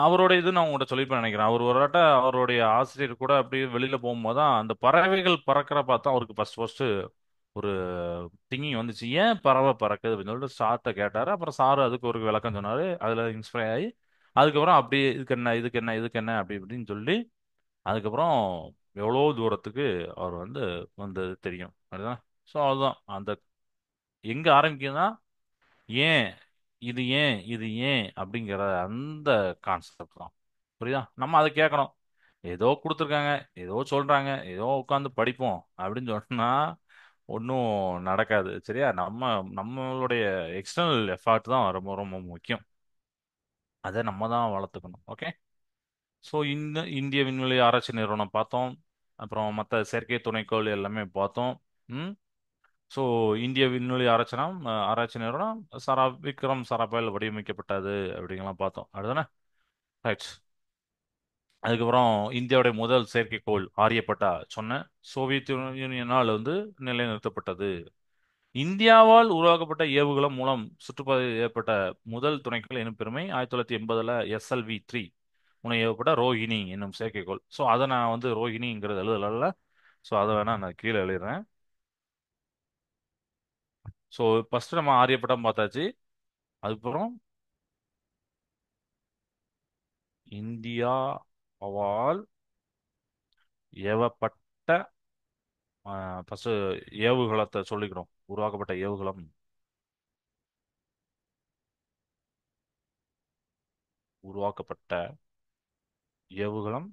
அவரோட இது நான் உங்கள்கிட்ட சொல்லிப்பேன் நினைக்கிறேன். அவர் ஒரு வாட்ட அவருடைய ஆசிரியர் கூட அப்படியே வெளியில போகும்போது தான் அந்த பறவைகள் பறக்கிற பார்த்தா அவருக்கு ஃபர்ஸ்ட் ஃபர்ஸ்ட் ஒரு திங்கிங் வந்துச்சு. ஏன் பறவை பறக்குது அப்படின்னு சொல்லிட்டு சார்ட்ட கேட்டாரு. அப்புறம் சார் அதுக்கு ஒரு விளக்கம் சொன்னாரு. அதுல இன்ஸ்பயர் ஆகி அதுக்கப்புறம் அப்படியே இதுக்கு என்ன இதுக்கு என்ன இதுக்கு என்ன அப்படி இப்படின்னு சொல்லி அதுக்கப்புறம் எவ்வளோ தூரத்துக்கு அவர் வந்து வந்தது தெரியும். அதுதான். ஸோ அதுதான் அந்த எங்க ஆரம்பிக்குதுன்னா, ஏன் இது ஏன் இது ஏன் அப்படிங்கிற அந்த கான்செப்ட் தான். புரியுதா? நம்ம அதை கேட்கணும். ஏதோ கொடுத்துருக்காங்க, ஏதோ சொல்றாங்க, ஏதோ உட்காந்து படிப்போம் அப்படின்னு சொன்னா ஒன்றும் நடக்காது. சரியா? நம்மளுடைய எக்ஸ்டர்னல் எஃபர்ட் தான் ரொம்ப ரொம்ப முக்கியம். அதை நம்ம தான் வளர்த்துக்கணும். ஓகே. ஸோ இந்த இந்திய விண்வெளி ஆராய்ச்சி நிறுவனம் பார்த்தோம். அப்புறம் மற்ற செயற்கை துணைக்கோள் எல்லாமே பார்த்தோம். ம். ஸோ இந்திய விண்வெளி ஆராய்ச்சி நிறுவனம் விக்ரம் சாராபாயில் வடிவமைக்கப்பட்டது அப்படிங்கலாம் பார்த்தோம். அதுதானே? ரைட். அதுக்கப்புறம் இந்தியாவுடைய முதல் செயற்கைக்கோள் ஆரியப்பட்டா சொன்னேன். சோவியத் யூனியனால் வந்து நிலைநிறுத்தப்பட்டது. இந்தியாவால் உருவாக்கப்பட்ட ஏவுகணை மூலம் சுற்றுப்பாதையில் ஏற்பட்ட முதல் துணைக்கோள் எனும் பெருமை 1980 SLV-3 மூலம் ஏவப்பட்ட ரோஹிணி என்னும் செயற்கைக்கோள். ஸோ அதை நான் வந்து ரோஹிணிங்கிறது எழுதல. ஸோ அதை வேணா நான் கீழே எழுதுறேன். ஸோ ஃபர்ஸ்ட் நம்ம ஆரியப்பட்டம் பார்த்தாச்சு. அதுக்கப்புறம் இந்தியாவால் ஏவப்பட்ட ஃபர்ஸ்ட் ஏவுகலத்தை சொல்லிக்கிறோம். உருவாக்கப்பட்ட ஏவுகலம். உருவாக்கப்பட்ட ஏவுகலம்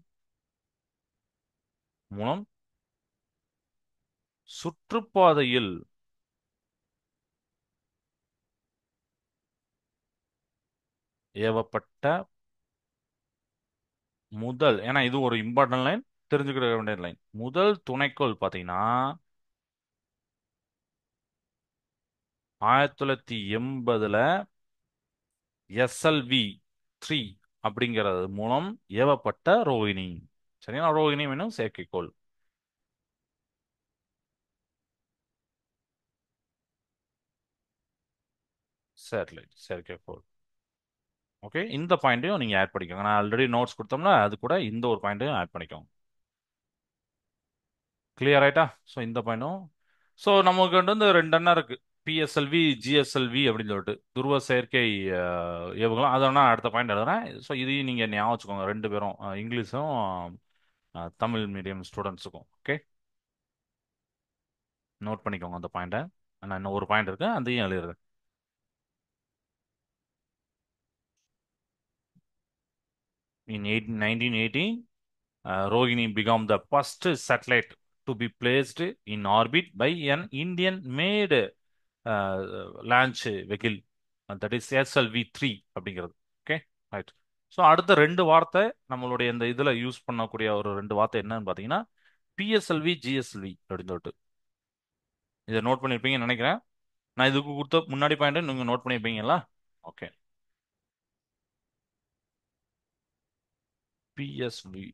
மூலம் சுற்றுப்பாதையில் ஏவப்பட்ட முதல், ஏன்னா இது ஒரு இம்பார்ட்டன்ட் லைன், தெரிஞ்சுக்கிற வேண்டிய லைன். முதல் துணைக்கோள் பார்த்தீங்கன்னா 1980 SLV-3 அப்படிங்கிறது மூலம் ஏவப்பட்ட ரோஹிணி. சரிங்களா? ரோஹிணி என்னும் செயற்கைக்கோள். சேட்டலைட் செயற்கைக்கோள். ஓகே. இந்த பாயிண்ட்டையும் நீங்க ஆட் பண்ணிக்கோங்க. நான் ஆல்ரெடி நோட்ஸ் கொடுத்தோம்ல, அது கூட இந்த ஒரு பாயிண்ட்டையும் ஆட் பண்ணிக்கோங்க. கிளியர் ஆயிட்டா? ஸோ இந்த பாயிண்ட்டும். ஸோ நமக்கு வந்து ரெண்டு எண்ணம் இருக்கு. PSLV GSLV அப்படின்னு சொல்லிட்டு துருவ செயற்கை ஏவுகலாம். அதை வேணா அடுத்த பாயிண்ட் எழுதுறேன். ஸோ இதையும் நீங்க ஞாபகம் வச்சுக்கோங்க, ரெண்டு பேரும் இங்கிலீஷும் தமிழ் மீடியம் ஸ்டூடெண்ட்ஸுக்கும். ஓகே. நோட் பண்ணிக்கோங்க அந்த பாயிண்ட்டை. நான் இன்னும் ஒரு பாயிண்ட் இருக்கு, அதையும் எழுதுறேன். In 1918, Rohini became the first satellite to be placed in orbit by an Indian-made launch vehicle. That is SLV-3 அப்படிங்கிறது. Okay, right. ஸோ அடுத்த ரெண்டு வார்த்தை நம்மளுடைய இந்த இதில் யூஸ் பண்ணக்கூடிய ஒரு ரெண்டு வார்த்தை என்னன்னு பார்த்தீங்கன்னா பிஎஸ்எல்வி, ஜிஎஸ்எல்வி அப்படின்னு சொல்லிட்டு. இதை நோட் பண்ணியிருப்பீங்கன்னு நினைக்கிறேன். நான் இதுக்கு கொடுத்த முன்னாடி பாயிண்ட் நீங்கள் நோட் பண்ணியிருப்பீங்களா? Okay. PSV,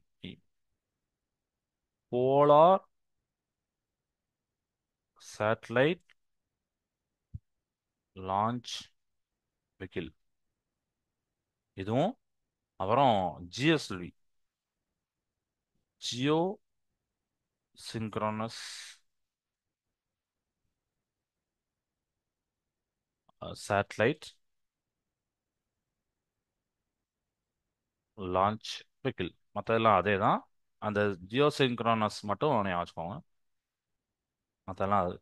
polar satellite launch vehicle, இதுவும். அப்புறம் GSLV, geosynchronous satellite launch vehicle. மற்றதெல்லாம் அதே தான். அந்த ஜியோ சிங்க்ரோனஸ் மட்டும் ஞாபகம் வச்சுக்கோங்க, மற்றெல்லாம் அது.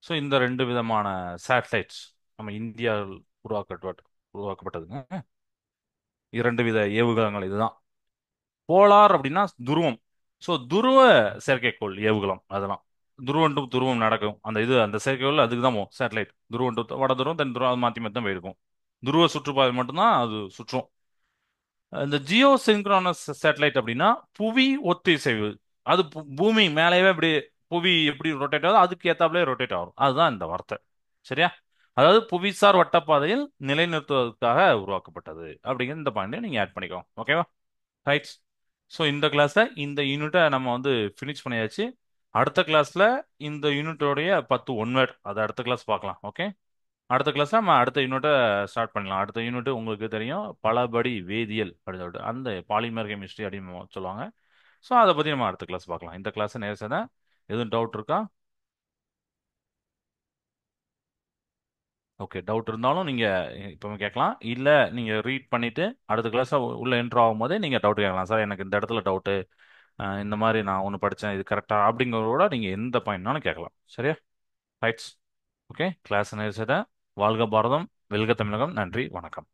ஸோ இந்த ரெண்டு விதமான சேட்டலைட்ஸ் நம்ம இந்தியாவில் உருவாக்கப்பட்டதுங்க. இரண்டு வித ஏவுகலங்கள் இதுதான். போலார் அப்படின்னா துருவம். ஸோ துருவ செயற்கைக்கோள் ஏவுகலம் அதெல்லாம். துருவம் டு துருவம் நடக்கும் அந்த இது, அந்த செயற்கைக்கோள் அதுக்கு தான் போகும் சேட்டலைட். துருவம் டு வட துருவம், தென் துருவம், அது மாற்றி மாற்றி தான் போயிருக்கும். துருவ சுற்றுப்பாதை மட்டும்தான் அது சுற்றும். இந்த ஜியோ சிங்க்ரோனஸ் சேட்டலைட் அப்படின்னா புவி ஒத்திசைவு. அது பூமி மேலேயே இப்படி, புவி எப்படி ரொட்டேட் ஆகுதோ அதுக்கு ஏத்தாப்புல ரொட்டேட் ஆகும். அதுதான் இந்த வார்த்தை. சரியா? அதாவது புவிசார் வட்டப்பாதையில் நிலைநிறுத்துவதற்காக உருவாக்கப்பட்டது அப்படிங்கிற இந்த பாயிண்ட் நீங்க ஆட் பண்ணிக்கோங்க. ஓகேவா? ரைட். ஸோ இந்த கிளாஸ்ல இந்த யூனிட்டை நம்ம வந்து ஃபினிஷ் பண்ணியாச்சு. அடுத்த கிளாஸ்ல இந்த யூனிட்டோடைய 10 ஒன்வேர்ட் அதை அடுத்த கிளாஸ் பார்க்கலாம். ஓகே, அடுத்த கிளாஸ் நம்ம அடுத்த யூனிட்டை ஸ்டார்ட் பண்ணலாம். அடுத்த யூனிட் உங்களுக்கு தெரியும், பலபடி வேதியியல் அப்படின்னு சொல்லிட்டு, அந்த பாலிமர் கெமிஸ்ட்ரி அப்படின்னு சொல்லுவாங்க. ஸோ அதை பற்றி நம்ம அடுத்த கிளாஸ் பார்க்கலாம். இந்த கிளாஸ் நேரம் தான். எதுவும் டவுட் இருக்கா? ஓகே, டவுட் இருந்தாலும் நீங்கள் இப்போ கேட்கலாம். இல்லை நீங்கள் ரீட் பண்ணிவிட்டு அடுத்த கிளாஸ் உள்ள என்ட்ரு ஆகும்போதே நீங்கள் டவுட் கேட்கலாம். சார் எனக்கு இந்த இடத்துல டவுட்டு, இந்த மாதிரி நான் ஒன்று படித்தேன் இது கரெக்டாக அப்படிங்கிறதோட நீங்கள் எந்த பாயிண்ட்னாலும் கேட்கலாம். சரியா? ரைட்ஸ். ஓகே, கிளாஸ் நேரம். வாழ்க பாரதம், வெல்க தமிழகம். நன்றி, வணக்கம்.